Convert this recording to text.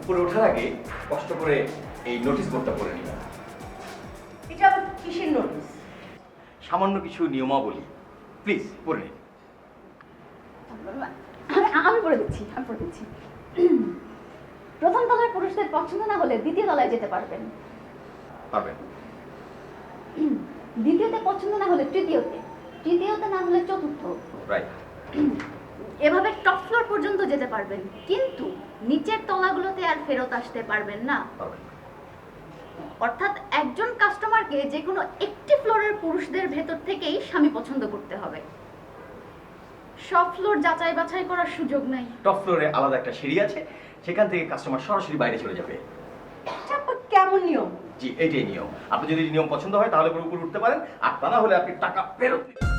উপরে ওঠার আগে কষ্ট করে এই নোটিশ বোর্ডটা পড়ে নিবেন। এটা আবার কিসের নোটিশ? সামান্য কিছু নিয়মাবলী, প্লিজ পড়ে নিন। আমি পড়ে দিচ্ছি। প্রথম তলার পুরুষদের পছন্দ না হলে দ্বিতীয় তলায় যেতে পারবেন। পারবেন। দ্বিতীয়তে পছন্দ না হলে তৃতীয়তে, তৃতীয়তে না হলে চতুর্থ। রাইট। এভাবে টপ ফ্লোর পর্যন্ত যেতে পারবেন, কিন্তু নিচের তলাগুলোতে আর ফেরত আসতে পারবেন না। পারবেন। অর্থাৎ একজন কাস্টমারকে যে কোনো একটি ফ্লোরের পুরুষদের ভেতর থেকেই স্বামী পছন্দ করতে হবে। সব ফ্লোর যাচাই বাছাই করার সুযোগ নাই। টপ ফ্লোরে আলাদা একটা সিঁড়ি আছে, সেখান থেকে কাস্টমার সরাসরি বাইরে চলে যাবে। এটা আবার কেমন নিয়ম? জি, এটাই নিয়ম। আপনি যদি নিয়ম পছন্দ হয় তাহলে উপরে উঠতে পারেন, আর তা না হলে আপনি টাকা ফেরত নিন।